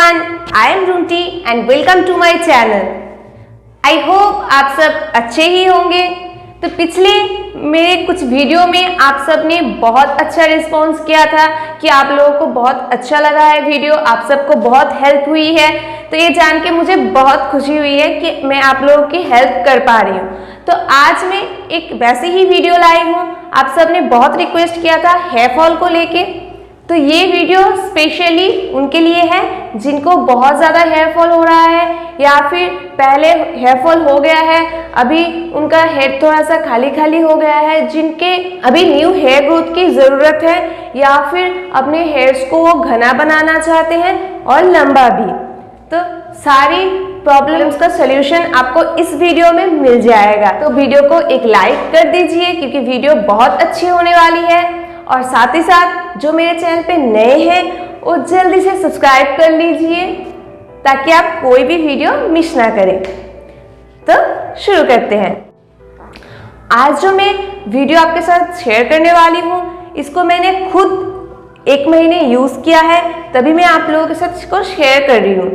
everyone, I am Runti and welcome to my channel. I hope आप सब अच्छे ही होंगे। तो पिछले मेरे कुछ वीडियो में आप सब ने बहुत अच्छा रिस्पॉन्स किया था कि आप लोगों को बहुत अच्छा लगा है वीडियो, आप सबको बहुत हेल्प हुई है। तो ये जान के मुझे बहुत खुशी हुई है कि मैं आप लोगों की हेल्प कर पा रही हूँ। तो आज मैं एक वैसे ही वीडियो लाई हूँ। आप सब ने बहुत रिक्वेस्ट किया था हेयर फॉल को लेके, तो ये वीडियो स्पेशली उनके लिए है जिनको बहुत ज़्यादा हेयर फॉल हो रहा है या फिर पहले हेयर फॉल हो गया है, अभी उनका हेयर थोड़ा सा खाली खाली हो गया है, जिनके अभी न्यू हेयर ग्रोथ की ज़रूरत है या फिर अपने हेयर्स को वो घना बनाना चाहते हैं और लंबा भी। तो सारी प्रॉब्लम्स का सलूशन आपको इस वीडियो में मिल जाएगा। तो वीडियो को एक लाइक कर दीजिए क्योंकि वीडियो बहुत अच्छी होने वाली है, और साथ ही साथ जो मेरे चैनल पे नए हैं वो जल्दी से सब्सक्राइब कर लीजिए ताकि आप कोई भी वीडियो मिस ना करें। तो शुरू करते हैं। आज जो मैं वीडियो आपके साथ शेयर करने वाली हूँ इसको मैंने खुद 1 महीने यूज़ किया है, तभी मैं आप लोगों के साथ इसको शेयर कर रही हूँ।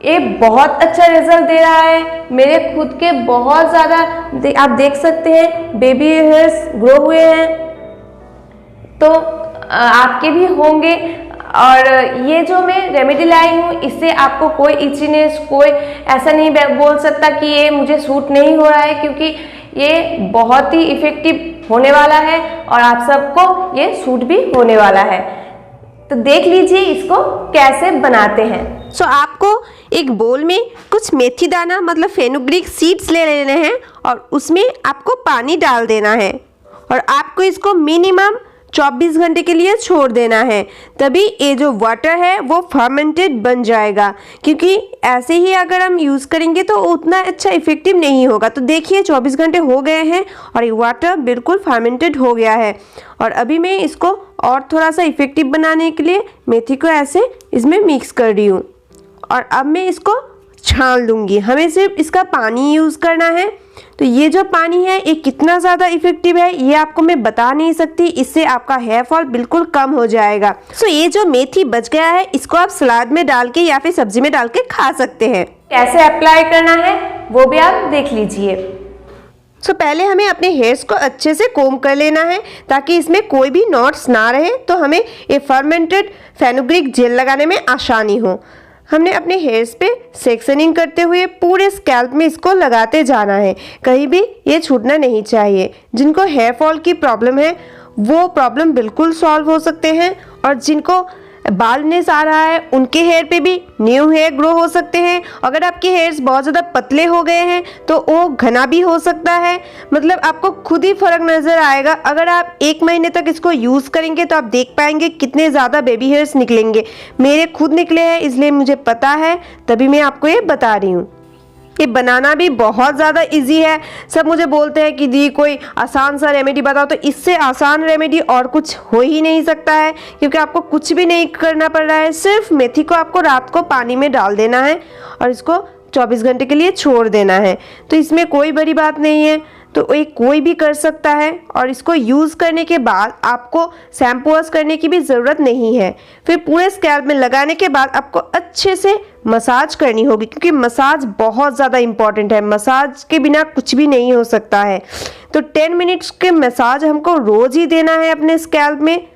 ये बहुत अच्छा रिजल्ट दे रहा है। मेरे खुद के बहुत ज़्यादा आप देख सकते हैं बेबी हेयर्स ग्रो हुए हैं, तो आपके भी होंगे। और ये जो मैं रेमेडी लाई हूँ इससे आपको कोई इचीनेस, कोई ऐसा नहीं बोल सकता कि ये मुझे सूट नहीं हो रहा है, क्योंकि ये बहुत ही इफ़ेक्टिव होने वाला है और आप सबको ये सूट भी होने वाला है। तो देख लीजिए इसको कैसे बनाते हैं। सो आपको एक बोल में कुछ मेथी दाना मतलब फेनुग्रीक सीड्स ले लेने हैं और उसमें आपको पानी डाल देना है और आपको इसको मिनिमम 24 घंटे के लिए छोड़ देना है, तभी ये जो वाटर है वो फर्मेंटेड बन जाएगा। क्योंकि ऐसे ही अगर हम यूज़ करेंगे तो उतना अच्छा इफेक्टिव नहीं होगा। तो देखिए 24 घंटे हो गए हैं और ये वाटर बिल्कुल फर्मेंटेड हो गया है। और अभी मैं इसको और थोड़ा सा इफेक्टिव बनाने के लिए मेथी को ऐसे इसमें मिक्स कर रही हूँ और अब मैं इसको छान लूँगी। हमें सिर्फ इसका पानी यूज़ करना है। तो ये जो पानी है ये कितना ज़्यादा इफेक्टिव है ये आपको मैं बता नहीं सकती, इससे आपका हेयर फॉल बिल्कुल कम हो जाएगा। सो ये जो मेथी बच गया है इसको आप सलाद में डाल के या फिर सब्जी में डाल के खा सकते हैं। कैसे अप्लाई करना है वो भी आप देख लीजिए। सो पहले हमें अपने हेयर्स को अच्छे से कोम कर लेना है ताकि इसमें कोई भी नॉट्स ना रहे, तो हमें ये फर्मेंटेड फेनुग्रीक जेल लगाने में आसानी हो। हमने अपने हेयर्स पे सेक्शनिंग करते हुए पूरे स्कैल्प में इसको लगाते जाना है, कहीं भी ये छूटना नहीं चाहिए। जिनको हेयर फॉल की प्रॉब्लम है वो प्रॉब्लम बिल्कुल सॉल्व हो सकते हैं, और जिनको बालनेस आ रहा है उनके हेयर पे भी न्यू हेयर ग्रो हो सकते हैं। अगर आपके हेयर्स बहुत ज़्यादा पतले हो गए हैं तो वो घना भी हो सकता है। मतलब आपको खुद ही फर्क नज़र आएगा। अगर आप 1 महीने तक इसको यूज़ करेंगे तो आप देख पाएंगे कितने ज़्यादा बेबी हेयर्स निकलेंगे। मेरे खुद निकले हैं इसलिए मुझे पता है, तभी मैं आपको ये बता रही हूँ। ये बनाना भी बहुत ज़्यादा इजी है। सब मुझे बोलते हैं कि दी कोई आसान सा रेमेडी बताओ, तो इससे आसान रेमेडी और कुछ हो ही नहीं सकता है, क्योंकि आपको कुछ भी नहीं करना पड़ रहा है। सिर्फ मेथी को आपको रात को पानी में डाल देना है और इसको 24 घंटे के लिए छोड़ देना है। तो इसमें कोई बड़ी बात नहीं है, तो ये कोई भी कर सकता है। और इसको यूज़ करने के बाद आपको शैम्पू वॉश करने की भी ज़रूरत नहीं है। फिर पूरे स्कैल्प में लगाने के बाद आपको अच्छे से मसाज करनी होगी, क्योंकि मसाज बहुत ज़्यादा इम्पॉर्टेंट है। मसाज के बिना कुछ भी नहीं हो सकता है। तो 10 मिनट्स के मसाज हमको रोज़ ही देना है अपने स्कैल्प में,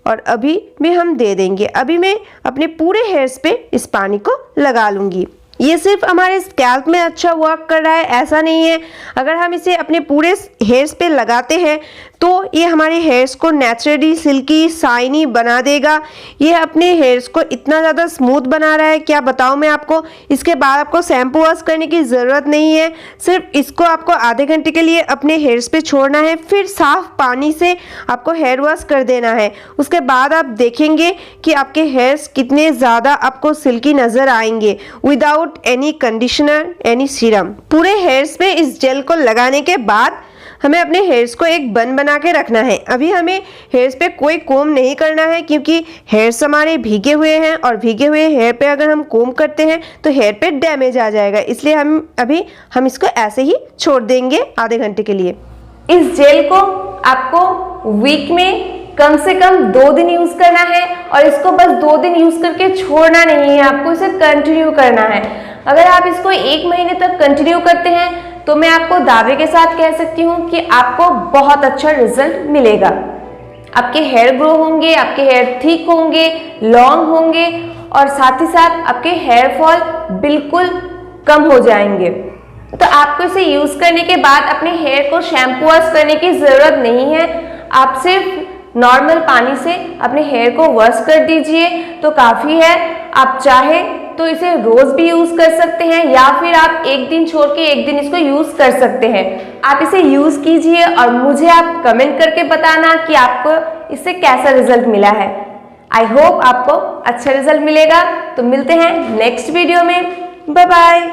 और अभी भी हम दे देंगे। अभी मैं अपने पूरे हेयर्स पे इस पानी को लगा लूँगी। ये सिर्फ हमारे स्कैल्प में अच्छा वर्क कर रहा है ऐसा नहीं है। अगर हम इसे अपने पूरे हेयर्स पे लगाते हैं तो ये हमारे हेयर्स को नेचुरली सिल्की शाइनी बना देगा। ये अपने हेयर्स को इतना ज़्यादा स्मूथ बना रहा है, क्या बताऊँ मैं आपको। इसके बाद आपको शैम्पू वॉश करने की ज़रूरत नहीं है। सिर्फ इसको आपको आधे घंटे के लिए अपने हेयर्स पे छोड़ना है, फिर साफ़ पानी से आपको हेयर वॉश कर देना है। उसके बाद आप देखेंगे कि आपके हेयर्स कितने ज़्यादा आपको सिल्की नज़र आएंगे without any conditioner, any serum. पूरे हेयर्स पे इस जेल को लगाने के बाद हमें अपने हेयर्स को एक बन बना के रखना है। अभी हमें हेयर्स पे कोई कोम नहीं करना है, क्योंकि हेयर्स हमारे भीगे हुए हैं और भीगे हुए हेयर पे अगर हम कोम करते हैं तो हेयर पे डैमेज आ जाएगा। इसलिए हम इसको ऐसे ही छोड़ देंगे आधे घंटे के लिए। इस जेल को आपको वीक में कम से कम 2 दिन यूज करना है और इसको बस 2 दिन यूज करके छोड़ना नहीं है, आपको इसे कंटिन्यू करना है। अगर आप इसको 1 महीने तक कंटिन्यू करते हैं तो मैं आपको दावे के साथ कह सकती हूँ कि आपको बहुत अच्छा रिजल्ट मिलेगा। आपके हेयर ग्रो होंगे, आपके हेयर थिक होंगे, लॉन्ग होंगे और साथ ही साथ आपके हेयर फॉल बिल्कुल कम हो जाएंगे। तो आपको इसे यूज करने के बाद अपने हेयर को शैम्पू वॉश करने की जरूरत नहीं है। आप सिर्फ नॉर्मल पानी से अपने हेयर को वॉश कर दीजिए तो काफी है। आप चाहे तो इसे रोज भी यूज कर सकते हैं या फिर आप एक दिन छोड़ के एक दिन इसको यूज कर सकते हैं। आप इसे यूज कीजिए और मुझे आप कमेंट करके बताना कि आपको इससे कैसा रिजल्ट मिला है। आई होप आपको अच्छा रिजल्ट मिलेगा। तो मिलते हैं नेक्स्ट वीडियो में। Bye bye.